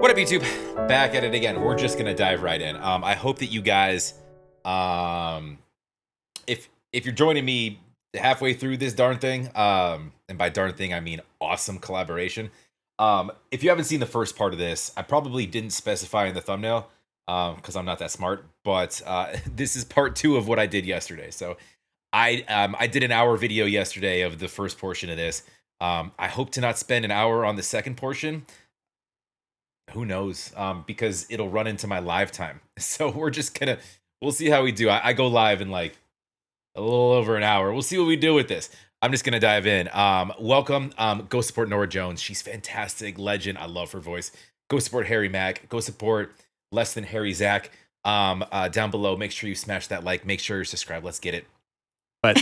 What up, YouTube? Back at it again. We're just gonna dive right in. I hope that you guys, if you're joining me halfway through this darn thing, and by darn thing I mean awesome collaboration. If you haven't seen the first part of this, I probably didn't specify in the thumbnail, because I'm not that smart. But this is part 2 of what I did yesterday. So I did an hour video yesterday of the first portion of this. I hope to not spend an hour on the second portion. Who knows? Because it'll run into my live time. So we'll see how we do. I go live in like a little over an hour. We'll see what we do with this. I'm just gonna dive in. Welcome. Go support NorahJones. She's fantastic, legend. I love her voice. Go support HarryMack. Go support Less Than Harry Zach. Down below, make sure you smash that like. Make sure you subscribe. Let's get it. But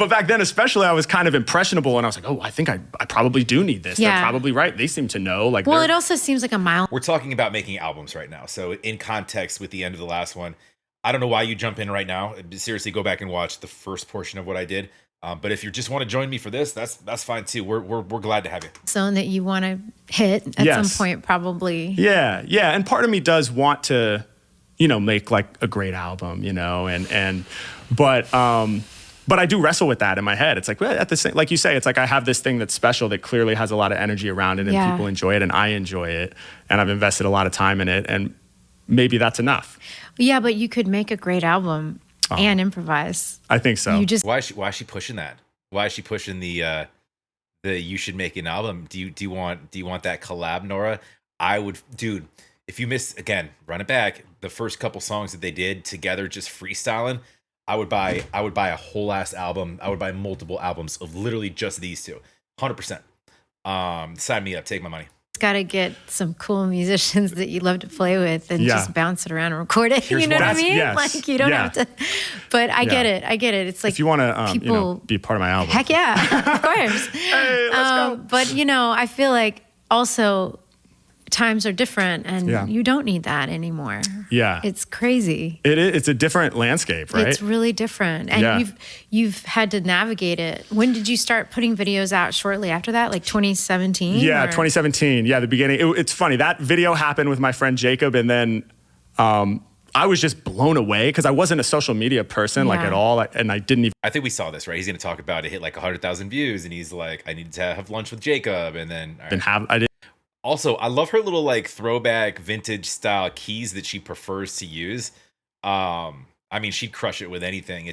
back then, especially, I was kind of impressionable, and I was like, "Oh, I think I probably do need this. Yeah. They're probably right. They seem to know." Like, well, it also seems like a mile. We're talking about making albums right now. So in context with the end of the last one, I don't know why you jump in right now. Seriously, go back and watch the first portion of what I did. But if you just want to join me for this, that's fine too. We're glad to have you. Zone that you want to hit at some point, probably. Yeah. And part of me does want to, make like a great album, but I do wrestle with that in my head. It's like, well, at the same, like you say, it's like I have this thing that's special that clearly has a lot of energy around it, and people enjoy it, and I enjoy it, and I've invested a lot of time in it, and maybe that's enough. Yeah, but you could make a great album and improvise. I think so. Why is she pushing that? Why is she pushing the you should make an album? Do you want that collab, Norah? I would, dude. If you missed, again, run it back. The first couple songs that they did together, just freestyling. I would buy a whole ass album. I would buy multiple albums of literally just these two. 100%. Sign me up. Take my money. Got to get some cool musicians that you love to play with and just bounce it around and record it. You know what I mean? Yes. Like you don't have to. But I get it. It's like if you want to, be part of my album. Heck yeah, of course. Hey, let's go. But I feel like also times are different, and you don't need that anymore. Yeah, it's crazy. It's a different landscape, right? It's really different, and you've had to navigate it. When did you start putting videos out? Shortly after that, like 2017. Yeah, 2017. Yeah, the beginning. It's funny, that video happened with my friend Jacob, and then I was just blown away because I wasn't a social media person like at all, and I didn't even. I think we saw this, right? He's gonna talk about it hit like 100,000 views, and he's like, I need to have lunch with Jacob, and then I did. Also, I love her little like throwback vintage style keys that she prefers to use. I mean, she'd crush it with anything.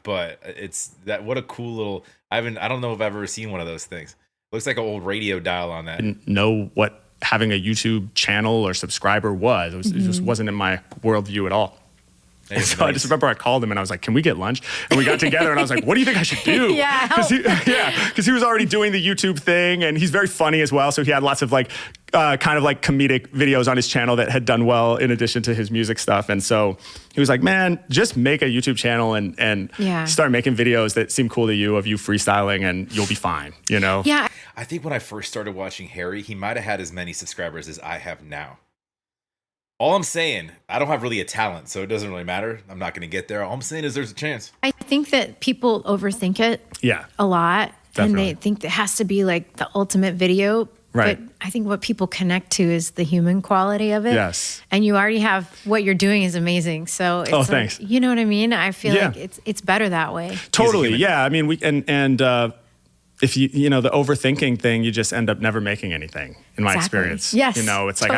But it's that, what a cool little, I don't know if I've ever seen one of those things. Looks like an old radio dial on that. I didn't know what having a YouTube channel or subscriber was. It just wasn't in my worldview at all. And so I just remember I called him and I was like, "Can we get lunch?" And we got together and I was like, "What do you think I should do?" Because he was already doing the YouTube thing, and he's very funny as well. So he had lots of like kind of like comedic videos on his channel that had done well in addition to his music stuff. And so he was like, "Man, just make a YouTube channel and start making videos that seem cool to you of you freestyling, and you'll be fine." Yeah. I think when I first started watching Harry, he might have had as many subscribers as I have now. All I'm saying, I don't have really a talent, so it doesn't really matter. I'm not going to get there. All I'm saying is there's a chance. I think that people overthink it a lot. Definitely. And they think it has to be like the ultimate video. Right. But I think what people connect to is the human quality of it. Yes. And you already have, what you're doing is amazing. So it's thanks. You know what I mean? I feel like it's better that way. Totally. Yeah. I mean, if the overthinking thing, you just end up never making anything in my experience. Yes. It's like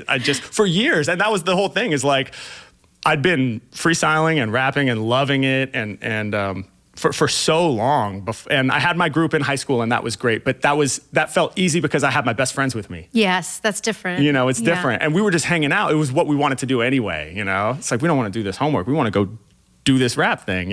I just for years, and that was the whole thing, is like I'd been freestyling and rapping and loving it and for so long. And I had my group in high school, and that was great. But that felt easy because I had my best friends with me. Yes, that's different. It's different. And we were just hanging out. It was what we wanted to do anyway, It's like, we don't want to do this homework. We want to go do this rap thing,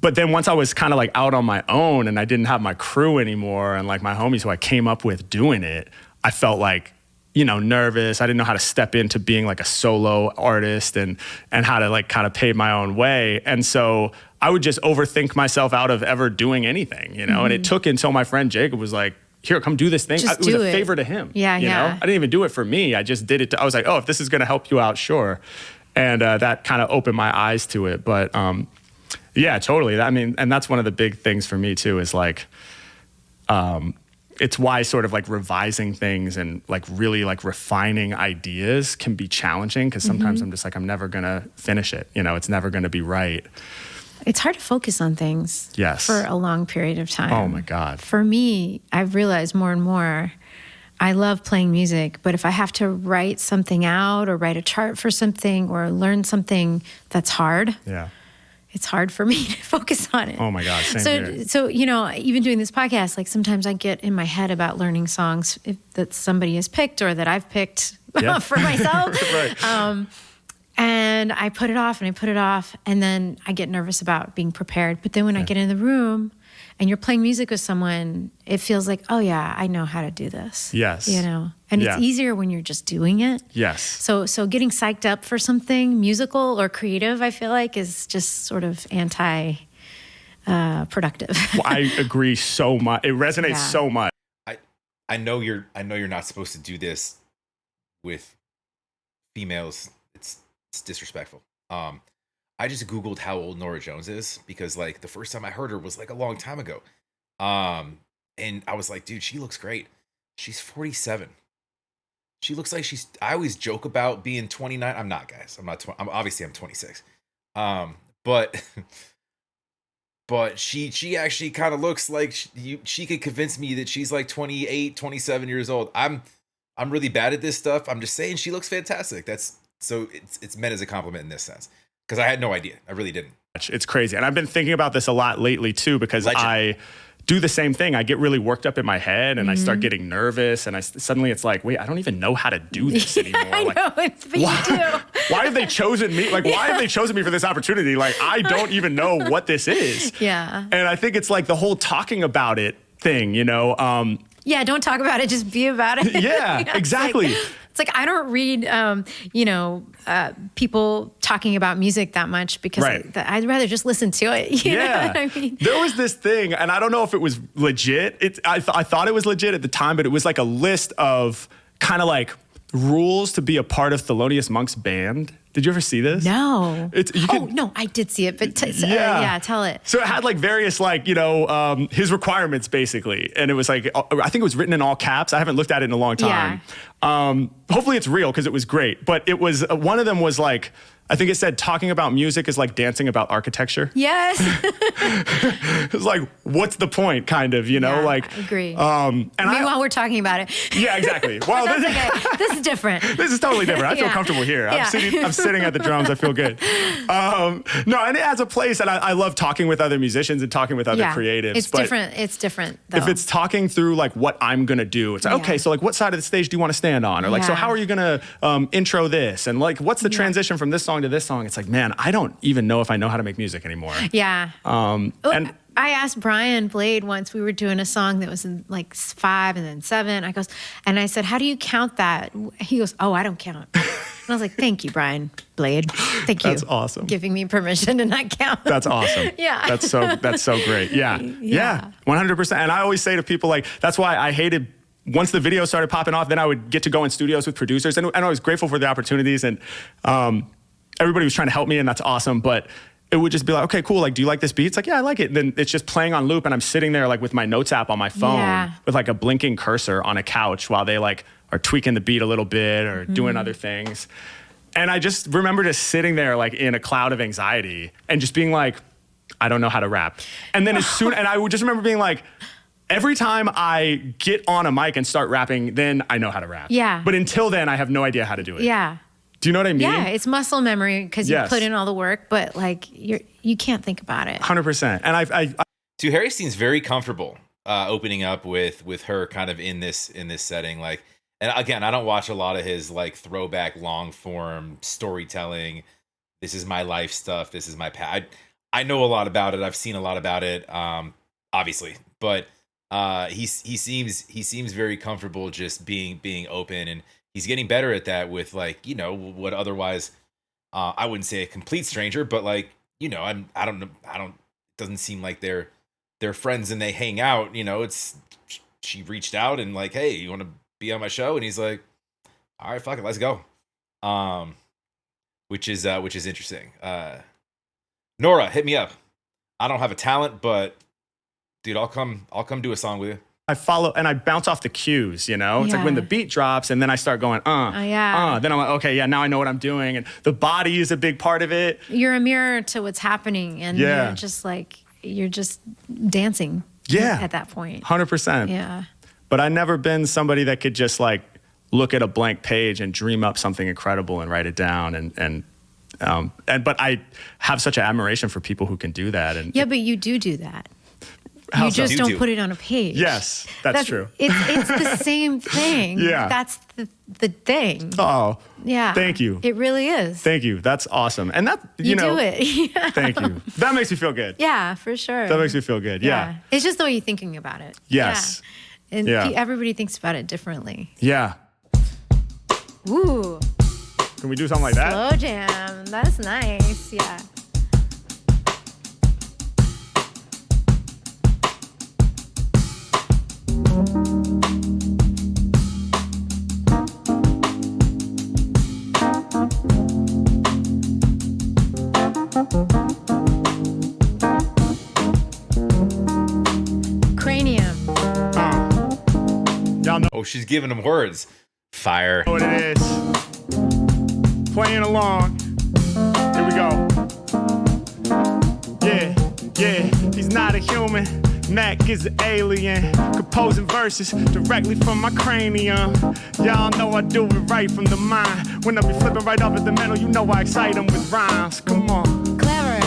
But then once I was kind of like out on my own and I didn't have my crew anymore and like my homies who I came up with doing it, I felt like, nervous. I didn't know how to step into being like a solo artist and how to like kind of pave my own way. And so I would just overthink myself out of ever doing anything, and it took until my friend Jacob was like, "Here, come do this thing." It was a favor to him. Yeah, I didn't even do it for me. I just did it. I was like, "Oh, if this is going to help you out, sure." And that kind of opened my eyes to it. But yeah, totally. I mean, and that's one of the big things for me too, is like, it's why sort of like revising things and like really like refining ideas can be challenging, because sometimes I'm just like, I'm never going to finish it. You know, it's never going to be right. It's hard to focus on things for a long period of time. Oh my God. For me, I've realized more and more, I love playing music, but if I have to write something out or write a chart for something or learn something that's hard, it's hard for me to focus on it. Oh my God, same here. So, you know, even doing this podcast, like sometimes I get in my head about learning songs that somebody has picked or that I've picked for myself. Right. And I put it off and I put it off, and then I get nervous about being prepared. But then when I get in the room and you're playing music with someone, it feels like, oh yeah, I know how to do this. Yes. You know, and it's easier when you're just doing it. Yes. So getting psyched up for something musical or creative, I feel like, is just sort of productive. Well, I agree so much. It resonates so much. I know you're not supposed to do this with females. It's disrespectful. I just Googled how old Norah Jones is, because like the first time I heard her was like a long time ago. And I was like, dude, she looks great. She's 47. She looks like I always joke about being 29. I'm not, guys. I'm not. I'm 26. But she actually kind of looks like she could convince me that she's like 28, 27 years old. I'm really bad at this stuff. I'm just saying she looks fantastic. So it's meant as a compliment in this sense, because I had no idea. I really didn't. It's crazy. And I've been thinking about this a lot lately too, because I do the same thing. I get really worked up in my head and I start getting nervous, and suddenly it's like, wait, I don't even know how to do this anymore. I know, but you do. Why have they chosen me? Like, why have they chosen me for this opportunity? Like, I don't even know what this is. Yeah. And I think it's like the whole talking about it thing, you know? Yeah, don't talk about it, just be about it. Yeah, You know, exactly. It's like I don't read, people talking about music that much, because I'd rather just listen to it. You know what I mean? There was this thing, and I don't know if it was legit. I thought it was legit at the time, but it was like a list of kind of like rules to be a part of Thelonious Monk's band. Did you ever see this? No. No, I did see it, but tell it. So it had like various like, his requirements basically. And it was like, I think it was written in all caps. I haven't looked at it in a long time. Hopefully it's real, because it was great. But it was, one of them was like, I think it said talking about music is like dancing about architecture. Yes. It was like, what's the point, kind of, like. I agree. And meanwhile, we're talking about it. Yeah, exactly. Well, this is different. This is totally different. I feel comfortable here. I'm sitting at the drums. I feel good. No, and it has a place, and I love talking with other musicians and talking with other creatives. It's different. It's different, though. If it's talking through like what I'm gonna do, it's like, okay, so like what side of the stage do you want to stand on? Or like, so how are you gonna intro this? And like, what's the transition from this song to this song? It's like, man, I don't even know if I know how to make music anymore. Yeah. And I asked Brian Blade once, we were doing a song that was in like 5 and then 7. I said, how do you count that? He goes, oh, I don't count. And I was like, thank you, Brian Blade. Thank you. That's awesome. Giving me permission to not count. That's awesome. Yeah. That's so great. Yeah. 100%. And I always say to people, like, that's why I hated, once the video started popping off, then I would get to go in studios with producers, and I was grateful for the opportunities, and everybody was trying to help me, and that's awesome. But it would just be like, okay, cool. Like, do you like this beat? It's like, yeah, I like it. And then it's just playing on loop, and I'm sitting there like with my notes app on my phone with like a blinking cursor on a couch while they like are tweaking the beat a little bit or doing other things. And I just remember just sitting there like in a cloud of anxiety and just being like, I don't know how to rap. And then and I would just remember being like, every time I get on a mic and start rapping, then I know how to rap. Yeah. But until then, I have no idea how to do it. Yeah. Do you know what I mean? Yeah, it's muscle memory, because you put in all the work, but like you can't think about it. 100%. And Dude, Harry seems very comfortable opening up with her kind of in this setting. Like, and again, I don't watch a lot of his like throwback long form storytelling. This is my life stuff. This is my path. I know a lot about it. I've seen a lot about it, obviously, but he seems very comfortable just being open, and he's getting better at that with like, what otherwise I wouldn't say a complete stranger, but like, I don't know. It doesn't seem like they're friends and they hang out, she reached out and like, hey, you want to be on my show? And he's like, all right, fuck it, let's go. Which is interesting. Norah, hit me up. I don't have a talent, but dude, I'll come do a song with you. I follow and I bounce off the cues, you know? It's like when the beat drops and then I start going, then I'm like, okay, yeah, now I know what I'm doing. And the body is a big part of it. You're a mirror to what's happening. And you're just dancing at that point. 100%. Yeah. But I've never been somebody that could just like look at a blank page and dream up something incredible and write it down. But I have such an admiration for people who can do that. And but you do that. How you just don't put it on a page. Yes, that's true. It's the same thing. Yeah. That's the thing. Oh, yeah. Thank you. It really is. Thank you. That's awesome. And that, you know. Do it. Yeah. Thank you. That makes me feel good. Yeah, for sure. That makes me feel good. Yeah. It's just the way you're thinking about it. Yes. Yeah. And everybody thinks about it differently. Yeah. Ooh. Can we do something like that? Slow jam. That's nice. Yeah. Cranium. Y'all know Oh, she's giving him words. Fire. what it is. Playing along. Here we go. Yeah, he's not a human. Mack is an alien, composing verses directly from my cranium. Y'all know I do it right from the mind. When I be flipping right off at the metal, you know I excite them with rhymes. Come on. Clever.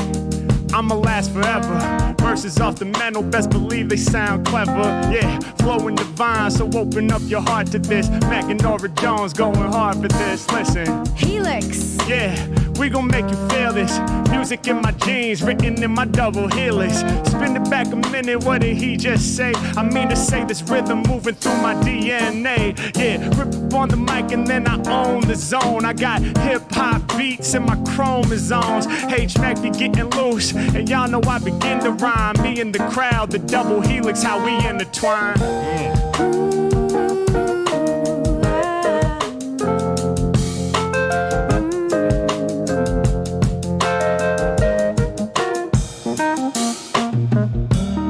I'ma last forever. Verses off the mental, best believe they sound clever. Yeah, flowing divine, so open up your heart to this. Mack and NorahJones going hard for this. Listen. Helix. Yeah, we gon' make you feel this. Music in my jeans, written in my double helix. Spin it back a minute, what did he just say? I mean to say this rhythm moving through my DNA. Yeah, rip up on the mic and then I own the zone. I got hip-hop beats in my chromosomes. HarryMack be getting loose, and y'all know I begin to rhyme. Me and the crowd, the double helix, how we intertwine.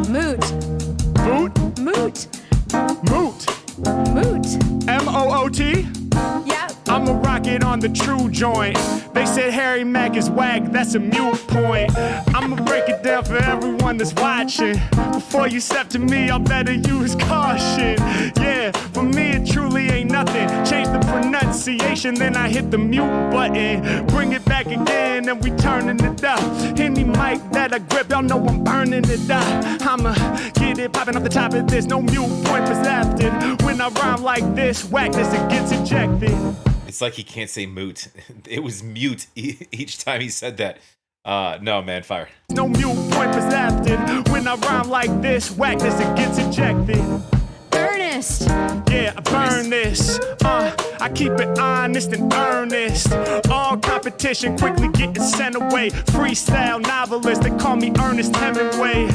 Moot. M-O-O-T? Yep. I'ma rock it on the true joint. They said HarryMack is whack, that's a mute point. I'ma break it down for everyone that's watching. Before you step to me, I better use caution. Yeah, for me it truly ain't nothing. Change the pronunciation, then I hit the mute button. Bring it back again, and we turning it up. Any mic that I grip, y'all know I'm burning it up. I'ma get it popping off the top of this, no mute point presented. When I rhyme like this, whackness it gets ejected. It's like he can't say moot. It was mute each time he said that. No, man, fire. No mute point presented. When I rhyme like this, whackness it gets ejected. Ernest. Yeah, I burn this. I keep it honest and earnest. All competition quickly getting sent away. Freestyle novelist, they call me Ernest Hemingway.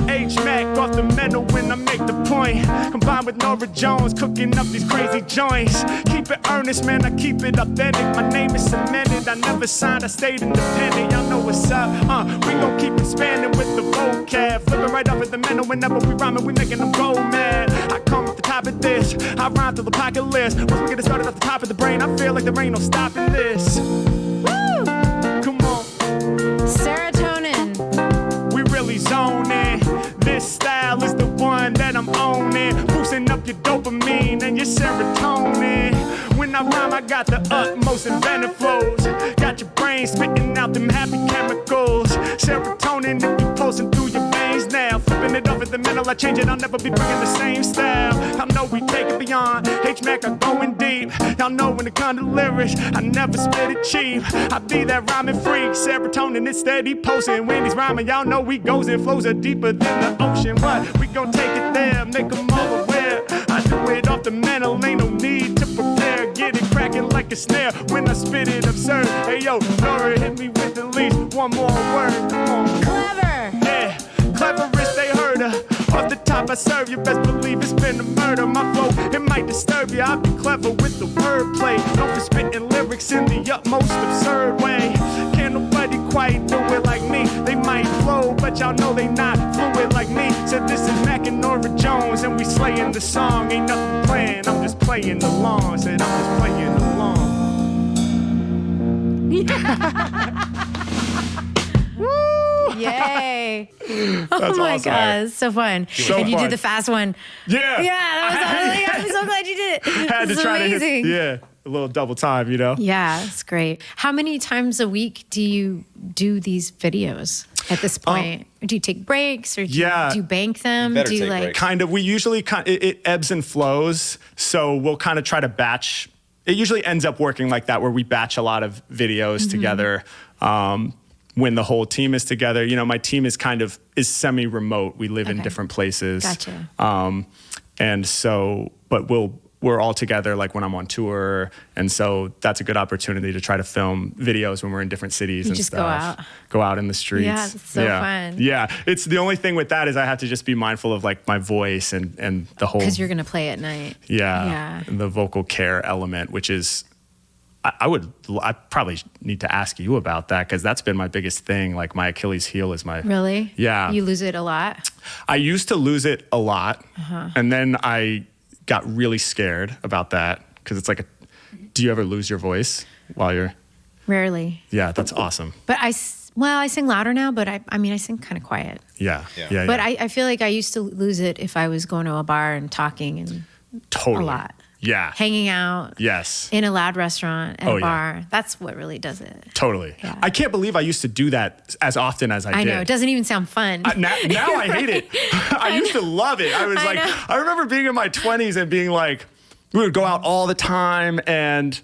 HarryMack off the mental when I make the point. Combined with NorahJones, cooking up these crazy joints. Keep it earnest, man, I keep it authentic. My name is cemented, I never signed, I stayed independent. Y'all know what's up, we gon' keep expanding with the vocab. Flipping right off at the mental whenever we rhyming, we making them go mad. I come off the top of this, I rhyme till the apocalypse. Once we get it started off the top of the brain, I feel like there ain't no stopping this. Woo! Come on. Serotonin. We really zoning. This style is the one that I'm owning. Boosting up your dopamine and your serotonin. When I rhyme, I got the utmost inventive flows. Got your brain spitting out them happy chemicals. Serotonin, if you pulsing through your veins now. Flipping it off at the mental, I change it, I'll never be bringing the same style. I know we take it beyond. HarryMack, I'm going deep. Y'all know when it comes to lyrics, I never spit it cheap. I be that rhyming freak. Serotonin, it's steady pulsing. When he's rhyming, y'all know we goes and flows are deeper than the ocean. What? We gon' take it there, make them all aware. I do it off the mental, ain't no need to prepare. Get it cracking like a snare when I spit it absurd. Hey yo, Norah, hit me with at least one more word. Come on. Clever. Yeah, cleverest they heard of. Off the top I serve you, best believe it's been a murder. My flow, it might disturb you, I'll be clever with the wordplay. Known for spitting lyrics in the utmost absurd way. Can't nobody quite do it like me. They might flow, but y'all know they not fluid like me. Said this is Mack HarryMack and Norah Jones, and we slaying the song. Ain't nothing planned, I'm just playing along. I said, I'm just playing along. Woo! Yay. That's Oh my awesome. God, it's so fun. So and you fun. did the fast one. Yeah. Yeah, that was I'm so glad you did it. Had This to is try amazing. to hit, a little double time, you know? Yeah, it's great. How many times a week do you do these videos at this point? Do you take breaks or do you bank them? Better Do you take like breaks. Kind of. We usually it ebbs and flows, so we'll kind of try to batch. It usually ends up working like that, where we batch a lot of videos together. When the whole team is together, you know, my team is semi-remote. We live in different places. Gotcha. And so, but we're all together like when I'm on tour, and so that's a good opportunity to try to film videos when we're in different cities and just stuff. go out. Go out in the streets. Yeah, it's so fun. Yeah, it's the only thing with that is I have to just be mindful of like my voice and the whole. because you're gonna play at night? Yeah. And the vocal care element, which is, I probably need to ask you about that, because that's been my biggest thing. Like my Achilles heel is my. Really? Yeah. You lose it a lot? I used to lose it a lot, and then I got really scared about that, because it's like, do you ever lose your voice while you're? Rarely. Yeah, that's awesome. But I sing louder now, but I mean, I sing kind of quiet. Yeah. But I feel like I used to lose it if I was going to a bar and talking and totally. a lot. Yeah. Hanging out. Yes. In a loud restaurant, at a yeah. bar. That's what really does it. Totally. Yeah. I can't believe I used to do that as often as I did. I know. It doesn't even sound fun. Now I hate it. I used to love it. I was I like, know. I remember being in my 20s and being like, we would go out all the time, and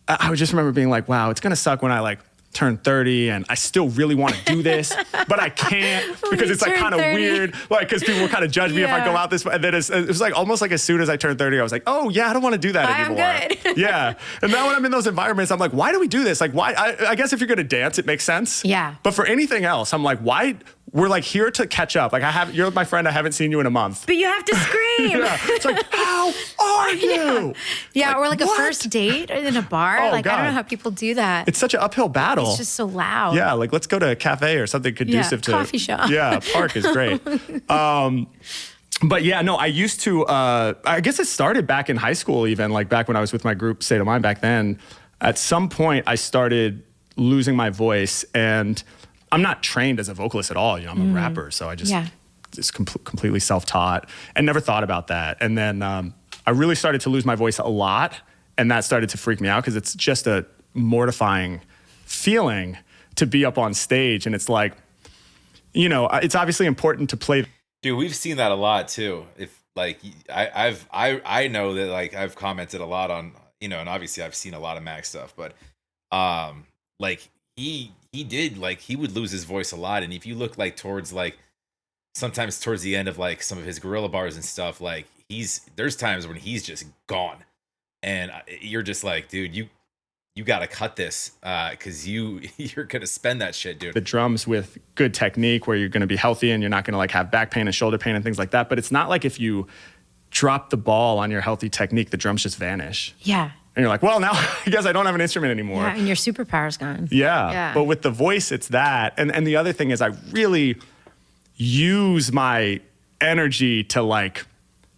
I would just remember being like, wow, it's gonna suck when I like turn 30 and I still really want to do this, but I can't because it's like turn kind of 30. weird, like because people will kind of judge me if I go out this way. And then it was like almost like as soon as I turned 30, I was like, oh yeah, I don't want to do that anymore. I'm good. Yeah. And now when I'm in those environments, I'm like, why do we do this? Like, why? I guess if you're gonna dance, it makes sense. Yeah. But for anything else, I'm like, why? We're like here to catch up. Like you're my friend. I haven't seen you in a month. But you have to scream. Yeah. It's like, how are you? Yeah, or like a what? first date in a bar. Oh, like I don't God. know how people do that. It's such an uphill battle. It's just so loud. Yeah, like let's go to a cafe or something conducive to coffee shop. Yeah, park is great. But yeah, no, I used to. I guess it started back in high school, even like back when I was with my group State of Mind back then. At some point, I started losing my voice, and I'm not trained as a vocalist at all. You know, I'm a rapper, so I just completely self-taught and never thought about that. And then I really started to lose my voice a lot, and that started to freak me out because it's just a mortifying feeling to be up on stage, and it's like, you know, it's obviously important to play. Dude, we've seen that a lot too. If like I know that like I've commented a lot on, you know, and obviously I've seen a lot of Mack stuff, but like he did, like he would lose his voice a lot, and if you look like towards like sometimes towards the end of like some of his guerrilla bars and stuff, like there's times when he's just gone, and you're just like, dude, you gotta cut this because you're gonna spend that shit, dude. The drums with good technique where you're gonna be healthy and you're not gonna like have back pain and shoulder pain and things like that. But it's not like if you drop the ball on your healthy technique, the drums just vanish. Yeah. And you're like, well, now I guess I don't have an instrument anymore. Yeah, and your superpower's gone. Yeah. But with the voice, it's that. And the other thing is I really use my energy to like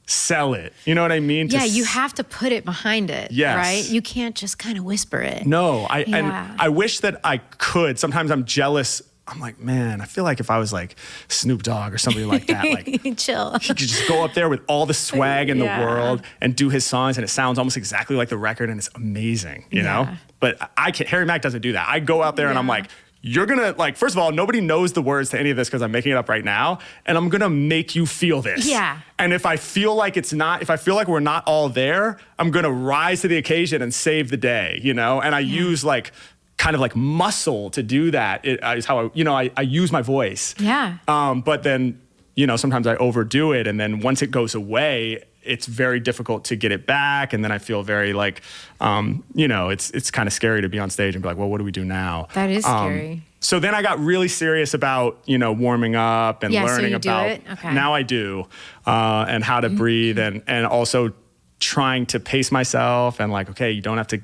sell it. You know what I mean? Yeah, you have to put it behind it. Yes. Right? You can't just kind of whisper it. No, and I wish that I could. Sometimes I'm jealous. I'm like, man, I feel like if I was like Snoop Dogg or somebody like that, like chill. He could just go up there with all the swag in the world and do his songs, and it sounds almost exactly like the record, and it's amazing, you know? But I can't. HarryMack doesn't do that. I go out there and I'm like, you're gonna like, first of all, nobody knows the words to any of this because I'm making it up right now, and I'm gonna make you feel this. Yeah. And if I feel like if I feel like we're not all there, I'm gonna rise to the occasion and save the day, you know? And I use like kind of like muscle to do that. It is how I use my voice. Yeah. But then, you know, sometimes I overdo it, and then once it goes away, it's very difficult to get it back. And then I feel very like, you know, it's kind of scary to be on stage and be like, well, what do we do now? That is scary. So then I got really serious about, you know, warming up and learning about. Do it? Okay. Now I do, and how to breathe, and also trying to pace myself and like, okay, you don't have to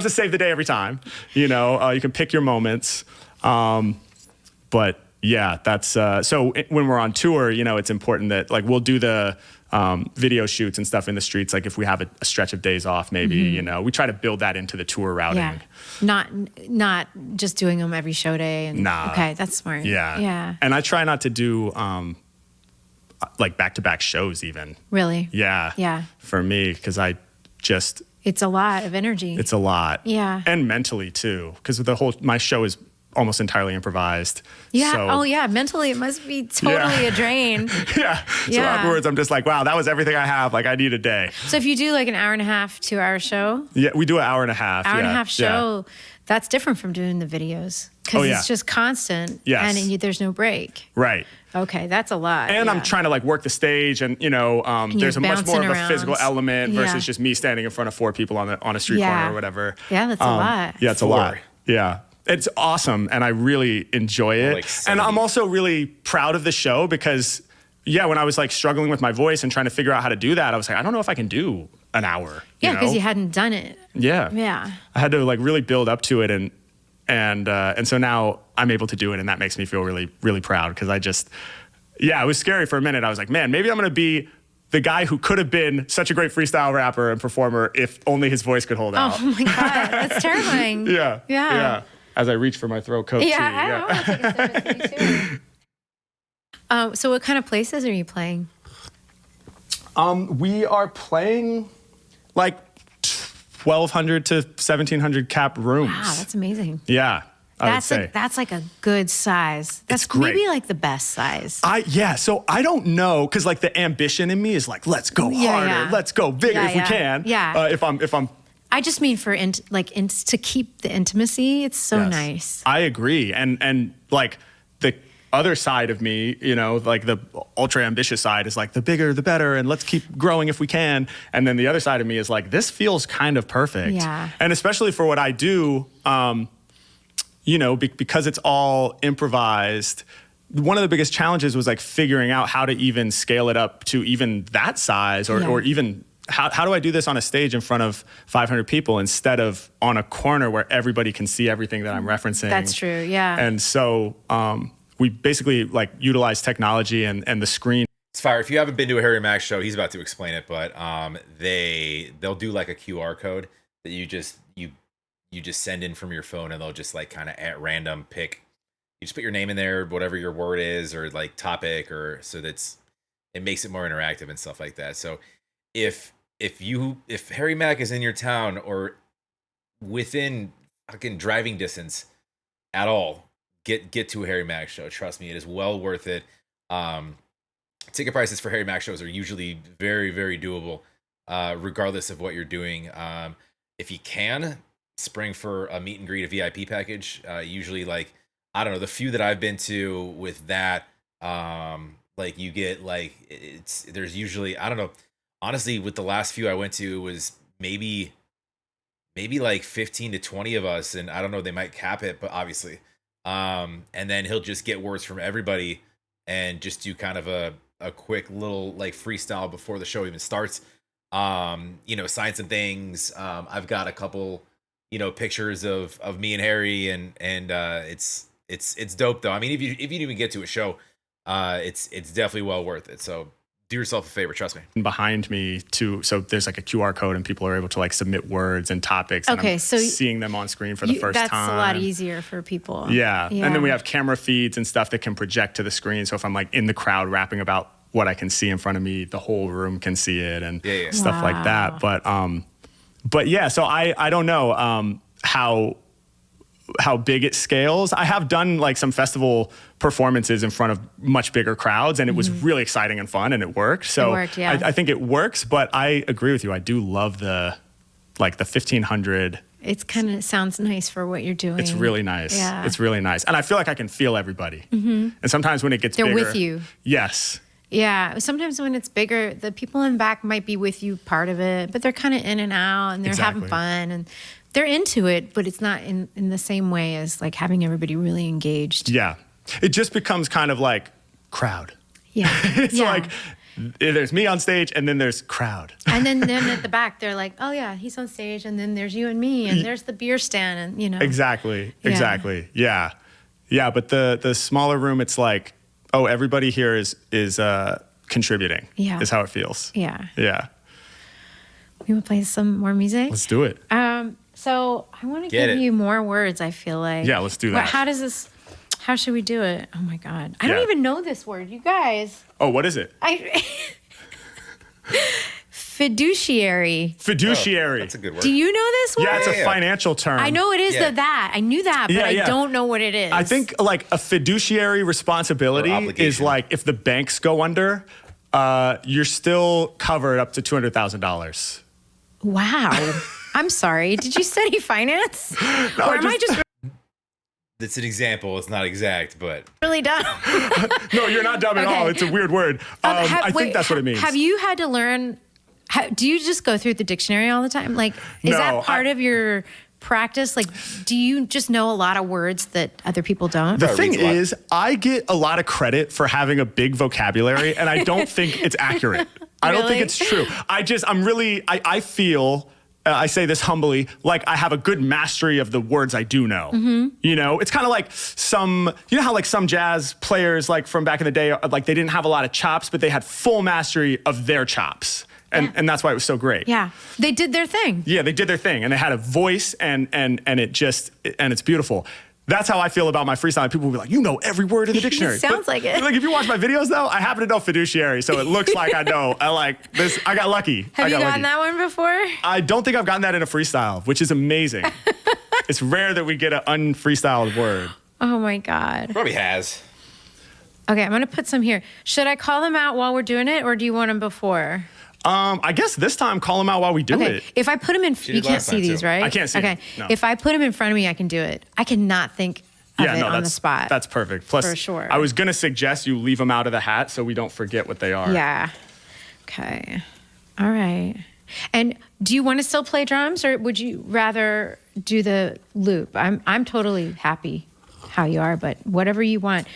save the day every time. You know, you can pick your moments, but Yeah, that's so when we're on tour, you know, it's important that like we'll do the video shoots and stuff in the streets. Like if we have a stretch of days off, maybe, you know, we try to build that into the tour routing. Yeah. Not just doing them every show day. And, nah. Okay, that's smart. Yeah. Yeah. And I try not to do like back-to-back shows even. Really? Yeah. Yeah. For me, because it's a lot of energy. It's a lot. Yeah. And mentally too, because my show is almost entirely improvised. Yeah. So, oh yeah. Mentally, it must be totally a drain. Yeah. So afterwards, I'm just like, wow, that was everything I have. Like I need a day. So if you do like an hour and a half, 2 hour show. Yeah, we do an hour and a half. Hour and a half show. That's different from doing the videos because it's just constant. Yes. And there's no break. Right. Okay, that's a lot. And I'm trying to like work the stage, and you know, there's a much more of a physical element versus just me standing in front of 4 people on a street corner or whatever. Yeah, that's a lot. Yeah, it's a lot. Yeah. It's awesome, and I really enjoy it. Like and I'm also really proud of the show because, when I was like struggling with my voice and trying to figure out how to do that, I was like, I don't know if I can do an hour. Yeah, because you hadn't done it. Yeah. Yeah. I had to like really build up to it, and so now I'm able to do it, and that makes me feel really, really proud because it was scary for a minute. I was like, man, maybe I'm gonna be the guy who could have been such a great freestyle rapper and performer if only his voice could hold out. Oh my God, that's terrifying. Yeah. As I reach for my throat coat tea. I want to take a sip of tea too. So what kind of places are you playing? We are playing like 1,200 to 1,700 cap rooms. Wow, that's amazing. Yeah. That's like a good size. That's great. Maybe like the best size. So I don't know, because like the ambition in me is like, let's go harder, let's go bigger if we can. Yeah. If I'm I just mean for to keep the intimacy. It's so nice. I agree, and like the other side of me, you know, like the ultra ambitious side is like the bigger the better, and let's keep growing if we can. And then the other side of me is like, this feels kind of perfect. Yeah. And especially for what I do, you know, because it's all improvised. One of the biggest challenges was like figuring out how to even scale it up to even that size, or even. How do I do this on a stage in front of 500 people instead of on a corner where everybody can see everything that I'm referencing? That's true, yeah. And so we basically like utilize technology and the screen. It's fire. If you haven't been to a HarryMack show, he's about to explain it, but they'll do like a QR code that you just send in from your phone, and they'll just like kind of at random pick. You just put your name in there, whatever your word is, or like topic, or so it makes it more interactive and stuff like that. So if HarryMack is in your town or within fucking driving distance at all, get to a HarryMack show. Trust me, it is well worth it. Ticket prices for HarryMack shows are usually very, very doable, regardless of what you're doing. If you can, spring for a meet and greet, a VIP package. Usually, like, I don't know, the few that I've been to with that, like you get like there's usually, I don't know. Honestly, with the last few I went to, it was maybe like 15 to 20 of us, and I don't know, they might cap it, but obviously. And then he'll just get words from everybody and just do kind of a quick little like freestyle before the show even starts. You know, sign some things. I've got a couple, you know, pictures of me and Harry, and it's dope though. I mean, if you didn't even get to a show, it's definitely well worth it. So do yourself a favor, trust me. Behind me too, so there's like a QR code, and people are able to like submit words and topics. Okay, and so seeing them on screen for the first time. That's a lot easier for people. Yeah, and then we have camera feeds and stuff that can project to the screen. So if I'm like in the crowd rapping about what I can see in front of me, the whole room can see it, and stuff like that. But yeah, so I don't know how big it scales. I have done like some festival performances in front of much bigger crowds, and it was really exciting and fun, and it worked. So I think it works, but I agree with you. I do love the 1,500. It's kind of sounds nice for what you're doing. It's really nice. Yeah. It's really nice. And I feel like I can feel everybody. And sometimes when it gets bigger. They're with you. Yes. Yeah. Sometimes when it's bigger, the people in the back might be with you part of it, but they're kind of in and out, and they're having fun, and they're into it, but it's not in the same way as like having everybody really engaged. Yeah. It just becomes kind of like crowd. Yeah. It's like there's me on stage, and then there's crowd. And then at the back, they're like, oh yeah, he's on stage, and then there's you and me, and there's the beer stand, and you know. Exactly. Yeah. Yeah, but the smaller room, it's like, oh, everybody here is contributing. Yeah. Is how it feels. Yeah. Yeah. You want to play some more music? Let's do it. So I want to give you more words, I feel like. Yeah, let's do that. How should we do it? Oh my God. I don't even know this word. You guys. Oh, what is it? Fiduciary. Fiduciary. That's a good word. Do you know this word? Yeah, it's a financial term. I know it is that. I knew that, but I don't know what it is. I think like a fiduciary responsibility is like if the banks go under, you're still covered up to $200,000. Wow. I'm sorry. Did you study finance? No, or am I just It's an example. It's not exact, but really dumb? No, you're not dumb at all. It's a weird word. I think that's what it means. Have you had to learn? Do you just go through the dictionary all the time? Like, is that part of your practice? Like, do you just know a lot of words that other people don't? The thing is, I get a lot of credit for having a big vocabulary, and I don't think it's accurate. I don't think it's true. I feel, I say this humbly, like I have a good mastery of the words I do know. Mm-hmm. You know, it's kind of like you know how like some jazz players like from back in the day, like they didn't have a lot of chops, but they had full mastery of their chops. And that's why it was so great. Yeah. They did their thing. Yeah, they did their thing. And they had a voice and it's beautiful. That's how I feel about my freestyle. People will be like, you know every word in the dictionary. Sounds like it. Like if you watch my videos though, I happen to know fiduciary. So it looks like I know. I like this. I got lucky. Have you gotten that one before? I don't think I've gotten that in a freestyle, which is amazing. It's rare that we get an unfreestyled word. Oh my God. Probably has. Okay, I'm going to put some here. Should I call them out while we're doing it or do you want them before? I guess this time call them out while we do it. If I put them in, you can't see these, right? I can't see. Okay. No. If I put them in front of me, I can do it. I cannot think of it on the spot. That's perfect. Plus, for sure. I was going to suggest you leave them out of the hat so we don't forget what they are. Yeah. Okay. All right. And do you want to still play drums or would you rather do the loop? I'm totally happy how you are, but whatever you want.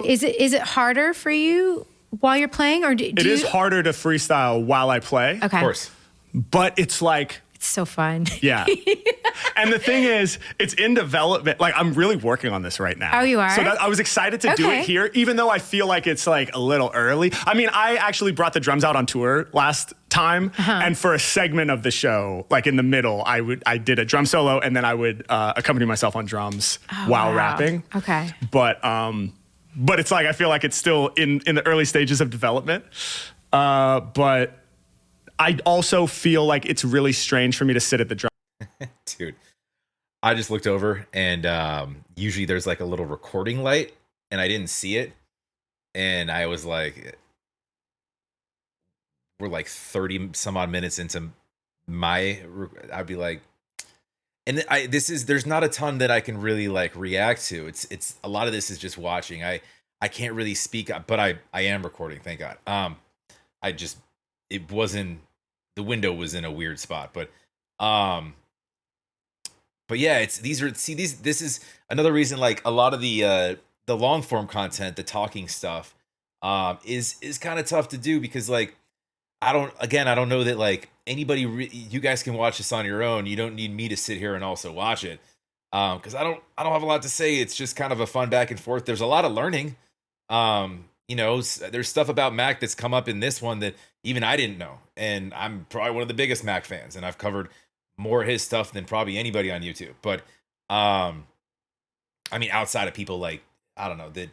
Is it harder for you while you're playing, or it is harder to freestyle while I play. Okay. Of course. But it's like... It's so fun. Yeah. And the thing is, it's in development. Like, I'm really working on this right now. Oh, you are? So I was excited to do it here, even though I feel like it's like a little early. I mean, I actually brought the drums out on tour last time. And for a segment of the show, like in the middle, I did a drum solo and then I would accompany myself on drums while rapping. Okay. But it's like, I feel like it's still in the early stages of development. But I also feel like it's really strange for me to sit at the drum. Dude, I just looked over and usually there's like a little recording light and I didn't see it. And I was like, we're like 30 some odd minutes into I'd be like, and there's not a ton that I can really like react to. It's a lot of this is just watching. I can't really speak, but I am recording. Thank God. The window was in a weird spot, but yeah, this is another reason, like a lot of the long form content, the talking stuff, is kind of tough to do because like, I don't know that like anybody, you guys can watch this on your own. You don't need me to sit here and also watch it. Cause I don't have a lot to say. It's just kind of a fun back and forth. There's a lot of learning. You know, there's stuff about Mack that's come up in this one that even I didn't know. And I'm probably one of the biggest Mack fans and I've covered more of his stuff than probably anybody on YouTube. But, I mean, outside of people like, I don't know, that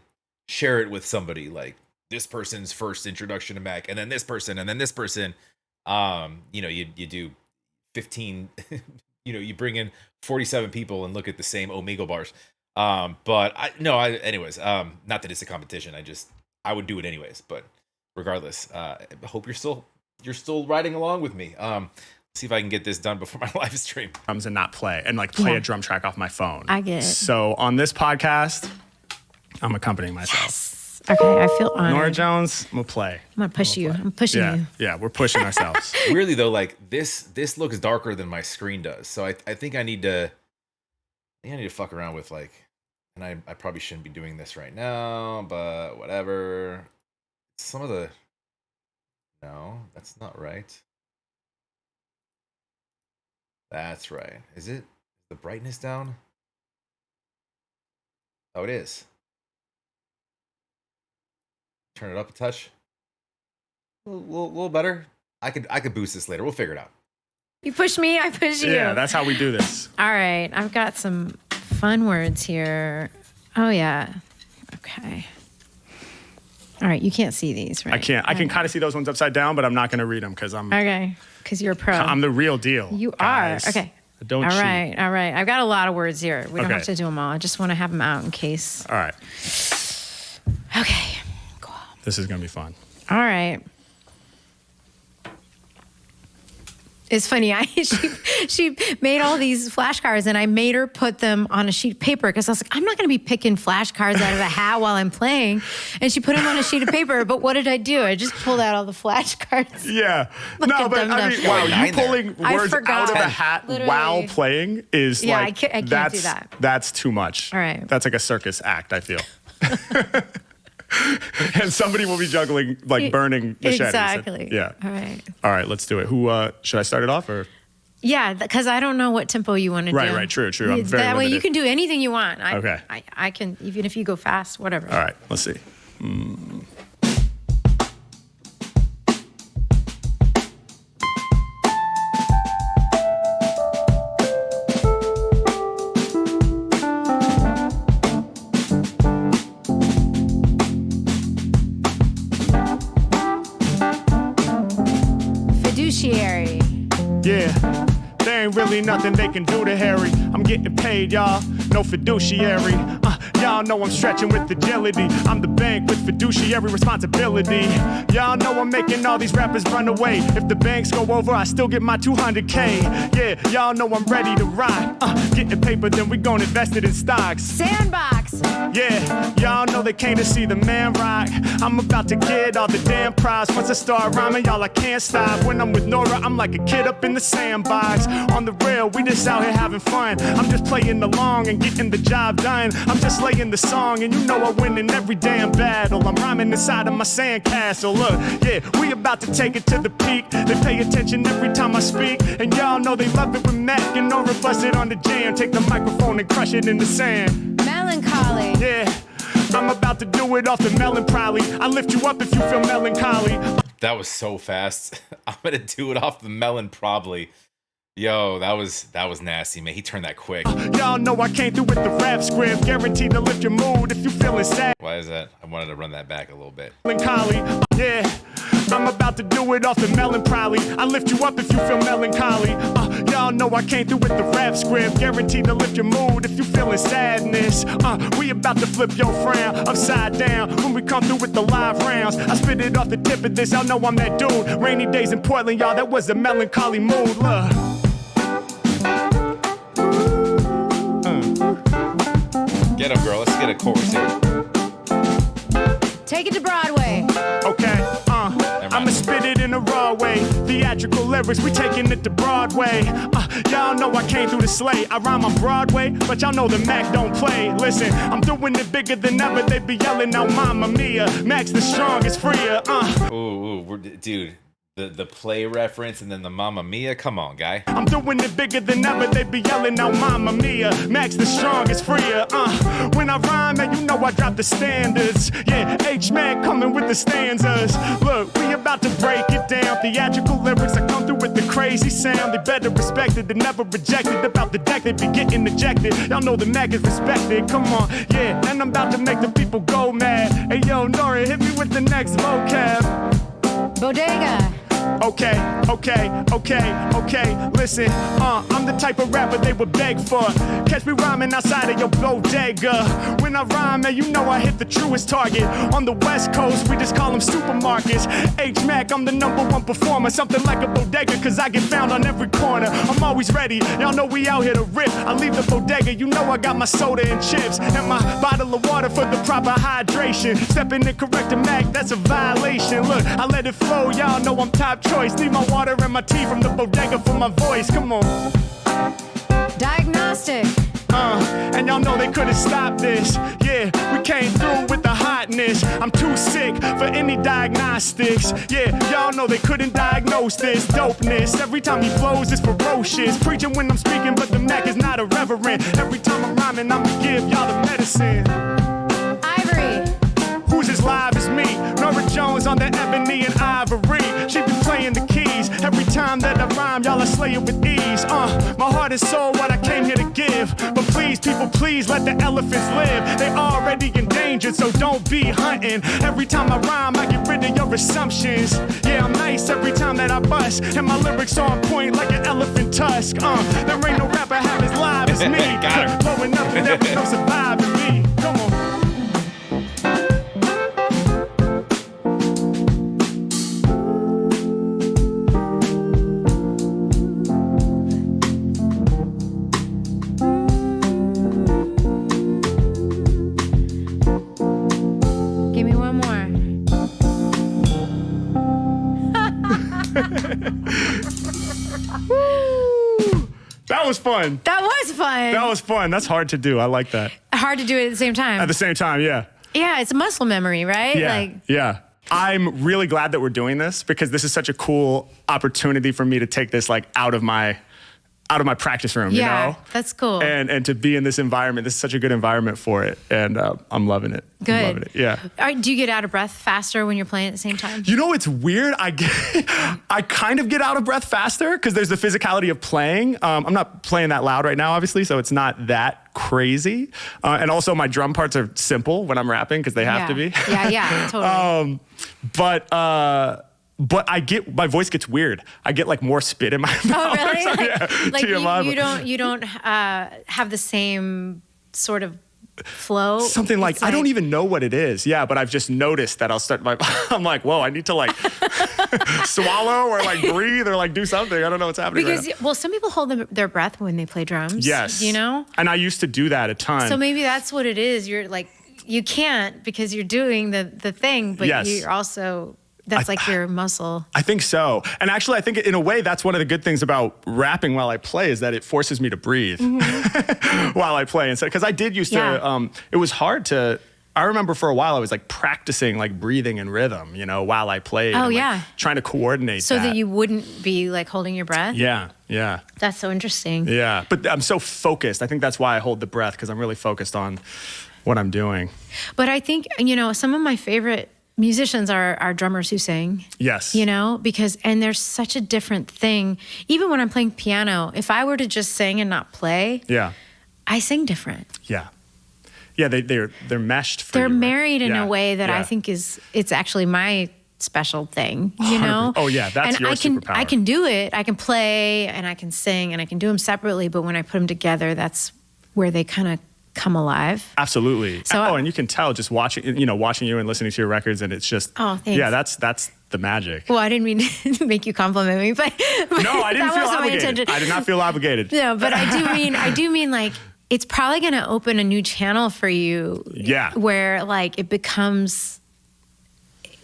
share it with somebody like this person's first introduction to Mack and then this person and then this person, you know, you do 15, you know, you bring in 47 people and look at the same Omegle bars. Anyways, not that it's a competition. I would do it anyways, but regardless, I hope you're still riding along with me. See if I can get this done before my live stream. Drums and not play a drum track off my phone. I get it. So on this podcast, I'm accompanying myself. Yes. Okay, I feel honored. NorahJones, I'm gonna play. I'm gonna push you. I'm pushing you. Yeah, we're pushing ourselves. Weirdly though, like this looks darker than my screen does. So I think I need to fuck around with like, and I probably shouldn't be doing this right now, but whatever. No, that's not right. That's right. Is it the brightness down? Oh, it is. turn it up a touch. A little better. I could boost this later. We'll figure it out. You push me, I push you. Yeah, that's how we do this. All right, I've got some fun words here. Oh, yeah. Okay. All right, you can't see these, right? I can't. I can kind of see those ones upside down, but I'm not going to read them because I'm... Okay, because you're a pro. I'm the real deal. You guys. are. Okay. Don't cheat. All right. I've got a lot of words here. We don't have to do them all. I just want to have them out in case. All right. Okay, cool. This is going to be fun. All right. It's funny. She made all these flashcards, and I made her put them on a sheet of paper because I was like, I'm not going to be picking flashcards out of a hat while I'm playing. And she put them on a sheet of paper. But what did I do? I just pulled out all the flashcards. Yeah. No, but I mean, wow, you pulling words out of a hat while playing is I can't do that. That's too much. All right. That's like a circus act, I feel. And somebody will be juggling, like burning machetes. Exactly. Yeah. All right, let's do it. Should I start it off or? Yeah, because I don't know what tempo you want to do. Right, true. I'm very that way limited. you can do anything you want. Okay. I can, even if you go fast, whatever. All right, let's see. Fiduciary. Yeah, there ain't really nothing they can do to Harry. I'm getting paid, y'all. No fiduciary. Y'all know I'm stretching with agility. I'm the bank with fiduciary responsibility. Y'all know I'm making all these rappers run away. If the banks go over, I still get my 200K. Yeah, y'all know I'm ready to ride. Getting paper, then we gon' invest it in stocks. Sandbox. Yeah, y'all know they came to see the man rock. I'm about to get all the damn props. Once I start rhyming, y'all, I can't stop. When I'm with Norah, I'm like a kid up in the sandbox. On the rail, we just out here having fun. I'm just playing along and getting the job done. I'm just laying the song, and you know I win in every damn battle. I'm rhyming inside of my sandcastle. Look, yeah, we about to take it to the peak. They pay attention every time I speak, and y'all know they love it when Mack and Norah bust it on the jam. Take the microphone and crush it in the sand. Melancholy. Yeah, I'm about to do it off the melon probably. I lift you up if you feel melancholy. That was so fast. I'm gonna do it off the melon probably. Yo, that was nasty, man. He turned that quick. Y'all know I came through with the rap script, guaranteed to lift your mood if you feeling sad. Why is that? I wanted to run that back a little bit. Melancholy, yeah. I'm about to do it off the melon probably. I lift you up if you feel melancholy. Y'all know I came through with the rap script, guaranteed to lift your mood if you feeling sadness. We about to flip your frown upside down when we come through with the live rounds. I spit it off the tip of this, y'all know I'm that dude. Rainy days in Portland, y'all, that was a melancholy mood. Look. Get him, girl. Let's get a chorus here. Take it to Broadway. Okay, I'ma spit it in a raw way. Theatrical lyrics, we taking it to Broadway. Y'all know I came through the slate. I rhyme on Broadway, but y'all know the Mack don't play. Listen, I'm doing it bigger than ever. They be yelling out, Mamma Mia. Mack's the strongest, freer. Dude. The play reference and then the Mamma Mia. Come on, guy. I'm doing it bigger than ever. They be yelling out, Mamma Mia. Mack's the strongest, freer. When I rhyme, man, you know I drop the standards. Yeah, HarryMack coming with the stanzas. Look, we about to break it down. Theatrical lyrics, I come through with the crazy sound. They better respect it, they never rejected. About the deck, they be getting ejected. Y'all know the Mack is respected. Come on, yeah, and I'm about to make the people go mad. Hey, yo, Norah, hit me with the next vocab. Bodega. Okay, listen, I'm the type of rapper they would beg for. Catch me rhyming outside of your bodega. When I rhyme, man, you know I hit the truest target. On the West Coast, we just call them supermarkets. HarryMack, I'm the #1 performer. Something like a bodega, cause I get found on every corner. I'm always ready, y'all know we out here to rip. I leave the bodega, you know I got my soda and chips. And my bottle of water for the proper hydration. Stepping in correct to Mack, that's a violation. Look, I let it flow, y'all know I'm top choice. Need my water and my tea from the bodega for my voice. Come on. Diagnostic. And y'all know they couldn't stop this. Yeah, we came through with the hotness. I'm too sick for any diagnostics. Yeah, y'all know they couldn't diagnose this dopeness. Every time he flows, it's ferocious. Preaching when I'm speaking, but the Mack is not irreverent. Every time I'm rhyming, I'ma give y'all the medicine. Ivory. Who's who's as live as me. NorahJones on the ebony and ivory. She be playing the keys. Every time that I rhyme, y'all I slay it with ease. My heart and soul, what I came here to give. But please, people, please let the elephants live. They already endangered, so don't be hunting. Every time I rhyme, I get rid of your assumptions. Yeah, I'm nice every time that I bust, and my lyrics on point like an elephant tusk. There ain't no rapper half as live as me. Blowing up and there was no surviving me. Come on. Give me one more. That was fun. That was fun. That was fun. That's hard to do. I like that. Hard to do it at the same time. At the same time, yeah. Yeah, it's a muscle memory, right? Yeah, yeah. I'm really glad that we're doing this because this is such a cool opportunity for me to take this like out of my practice room, you know? That's cool. And to be in this environment. This is such a good environment for it. And I'm loving it. Good. I'm loving it. Yeah. Do you get out of breath faster when you're playing at the same time? You know, it's weird. I kind of get out of breath faster because there's the physicality of playing. I'm not playing that loud right now, obviously, so it's not that crazy. And also my drum parts are simple when I'm rapping because they have to be. Yeah, totally. But my voice gets weird. I get like more spit in my mouth. Oh, really? Like you don't have the same sort of flow. Something like I don't even know what it is. Yeah, but I've just noticed that I'll start I'm like, whoa, I need to like swallow or like breathe or like do something. I don't know what's happening. Because right now. well, some people hold their breath when they play drums. Yes. You know? And I used to do that a ton. So maybe that's what it is. You're like you can't because you're doing the thing, but you're also that's like your muscle. I think so. And actually, I think in a way, that's one of the good things about rapping while I play is that it forces me to breathe while I play. Because I did used to, it was hard to, I remember for a while I was like practicing like breathing and rhythm, you know, while I played. Oh, and, yeah. Like, trying to coordinate so that you wouldn't be like holding your breath? Yeah, yeah. That's so interesting. Yeah, but I'm so focused. I think that's why I hold the breath because I'm really focused on what I'm doing. But I think, you know, some of my favorite musicians are drummers who sing. Yes. You know, and there's such a different thing. Even when I'm playing piano, if I were to just sing and not play, I sing different. Yeah. Yeah, they're meshed for They're you, right? married in a way that I think it's actually my special thing, you know? Oh yeah, that's your superpower. I can do it. I can play and I can sing and I can do them separately, but when I put them together, that's where they kind of come alive. Absolutely. So, and you can tell just watching you and listening to your records, and it's just thanks. Yeah, that's the magic. Well, I didn't mean to make you compliment me, but no, I didn't feel obligated. I did not feel obligated. No, but I do mean like it's probably going to open a new channel for you. Yeah. Where like it becomes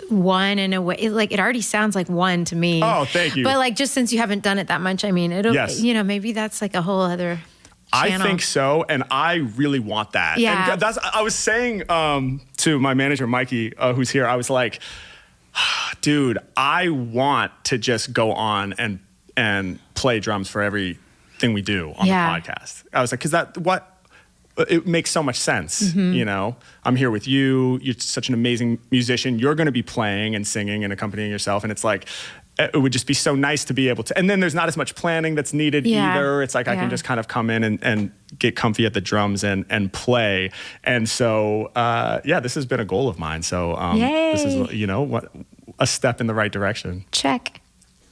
one in a way. It already sounds like one to me. Oh, thank you. But like just since you haven't done it that much, I mean, it'll you know, maybe that's like a whole other channel. I think so, and I really want that. Yeah. And I was saying to my manager, Mikey, who's here, I was like, dude, I want to just go on and play drums for everything we do on the podcast. I was like, because it makes so much sense, you know? I'm here with you. You're such an amazing musician. You're going to be playing and singing and accompanying yourself, and it's like, it would just be so nice to be able to, and then there's not as much planning that's needed either. It's like I can just kind of come in and get comfy at the drums and play. And so, this has been a goal of mine. So this is, you know, a step in the right direction. Check.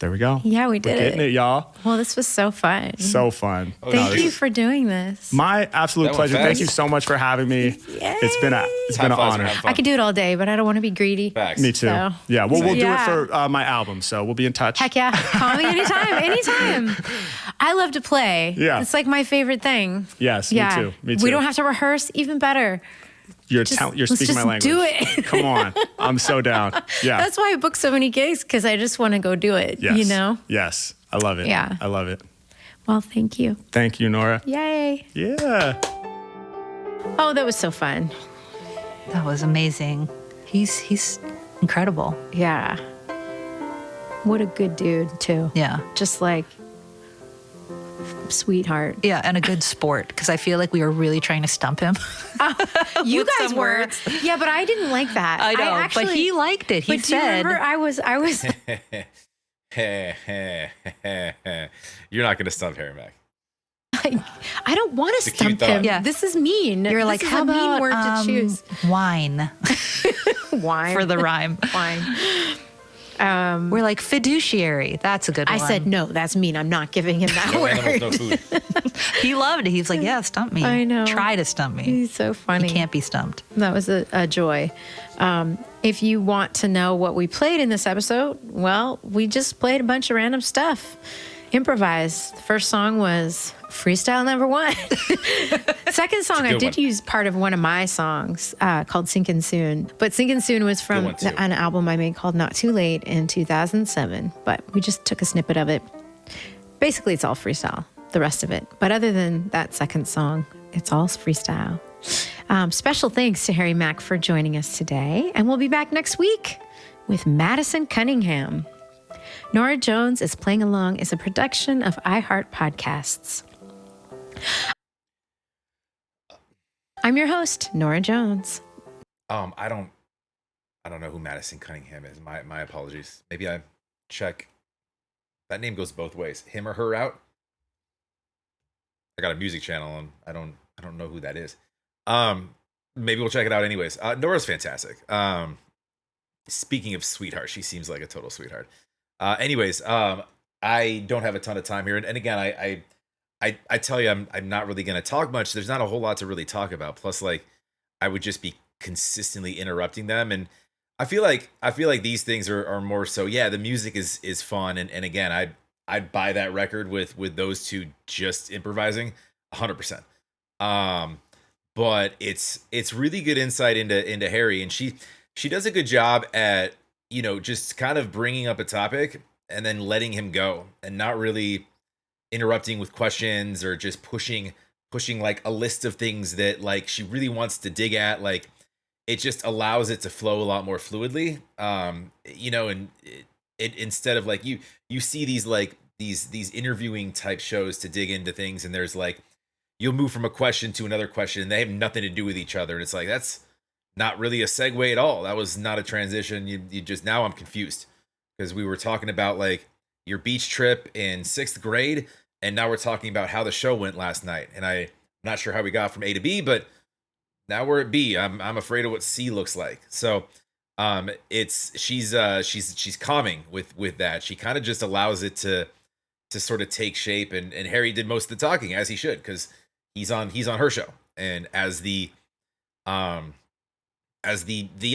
There we go. Yeah, we did We're getting it, y'all. Well, this was so fun. So fun. Thank you for doing this. My absolute pleasure. Thank you so much for having me. Yay. It's been an honor. I could do it all day, but I don't want to be greedy. Facts. Me too. So. Yeah, we'll do it for my album, so we'll be in touch. Heck yeah. Call me anytime. I love to play. Yeah. It's like my favorite thing. Yes, me too. We don't have to rehearse, even better. You're speaking my language. Do it. Come on. I'm so down. Yeah. That's why I book so many gigs, because I just want to go do it, yes. you know? Yes. I love it. Yeah. I love it. Well, thank you. Thank you, Norah. Yay. Yeah. Oh, that was so fun. That was amazing. He's incredible. Yeah. What a good dude, too. Yeah. Just like sweetheart. Yeah, and a good sport, because I feel like we were really trying to stump him. You With guys some were. words. Yeah, but I didn't like that. I know, but he liked it. He but do you said, remember I was You're not going to stump HarryMack. I don't want to stump him. Yeah. This is mean. you're like, this how is a mean about word to choose. wine Wine for the rhyme? Wine. We're like, fiduciary. That's a good one. I said, no, that's mean. I'm not giving him that No word. animals, no food. He loved it. He was like, yeah, stump me. I know. Try to stump me. He's so funny. He can't be stumped. That was a joy. If you want to know what we played in this episode, well, we just played a bunch of random stuff. Improvise. The first song was Freestyle Number 1. Second song, I did use part of one of my songs called Sinkin' Soon. But Sinkin' Soon was from an album I made called Not Too Late in 2007. But we just took a snippet of it. Basically, it's all freestyle, the rest of it. But other than that second song, it's all freestyle. Special thanks to HarryMack for joining us today. And we'll be back next week with Madison Cunningham. NorahJones is Playing Along is a production of iHeart Podcasts. I'm your host, Norah Jones. I don't know who Madison Cunningham is. My apologies. Maybe I check. That name goes both ways. Him or her out. I got a music channel and I don't know who that is. Maybe we'll check it out anyways. Norah's fantastic. Speaking of sweetheart, she seems like a total sweetheart. Anyways, I don't have a ton of time here, and again, I tell you, I'm not really going to talk much. There's not a whole lot to really talk about. Plus, like, I would just be consistently interrupting them, and I feel like these things are more so. Yeah, the music is fun, and again, I'd buy that record with those two just improvising 100%. But it's really good insight into Harry, and she does a good job at, you know, just kind of bringing up a topic and then letting him go and not really interrupting with questions or just pushing like a list of things that like she really wants to dig at. Like, it just allows it to flow a lot more fluidly. You know, and it instead of like you see these like these interviewing type shows to dig into things, and there's like, you'll move from a question to another question and they have nothing to do with each other. And it's like, that's not really a segue at all. That was not a transition. You just, now I'm confused because we were talking about like your beach trip in 6th grade, and now we're talking about how the show went last night. And I'm not sure how we got from A to B, but now we're at B. I'm afraid of what C looks like. So she's calming with that. She kind of just allows it to sort of take shape, and Harry did most of the talking, as he should, because he's on her show, and as the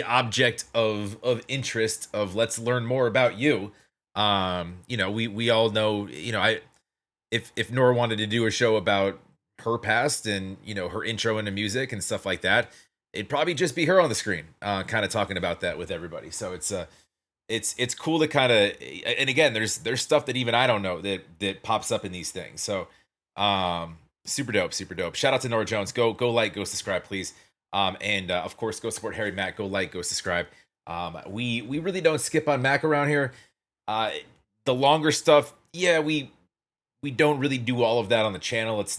object of interest of let's learn more about you. You know, we all know, you know, if Norah wanted to do a show about her past and, you know, her intro into music and stuff like that, it'd probably just be her on the screen, kind of talking about that with everybody. So it's cool to kind of, and again, there's stuff that even I don't know that pops up in these things. So, super dope. Shout out to NorahJones. Go like, go subscribe, please. And of course, go support HarryMack. Go like, go subscribe. We really don't skip on Mack around here. The longer stuff, yeah, we don't really do all of that on the channel. It's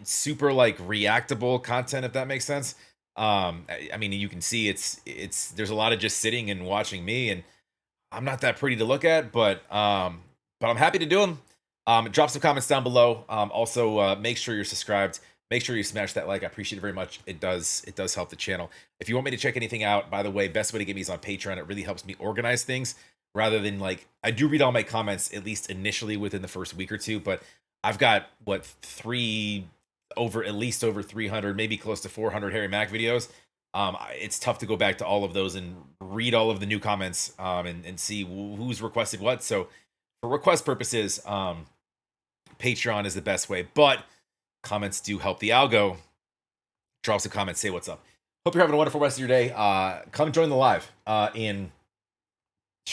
super like reactable content, if that makes sense. I mean, you can see there's a lot of just sitting and watching me, and I'm not that pretty to look at, but I'm happy to do them. Drop some comments down below. Also, make sure you're subscribed. Make sure you smash that like. I appreciate it very much. It does help the channel. If you want me to check anything out, by the way, best way to get me is on Patreon. It really helps me organize things rather than like, I do read all my comments, at least initially within the first week or two, but I've got at least over 300, maybe close to 400 HarryMack videos. It's tough to go back to all of those and read all of the new comments, and see who's requested what. So for request purposes, Patreon is the best way, but comments do help the algo. Drop some comments, say what's up. Hope you're having a wonderful rest of your day. Come join the live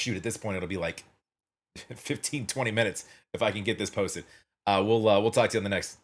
at this point, it'll be like 15-20 minutes if I can get this posted. We'll talk to you on the next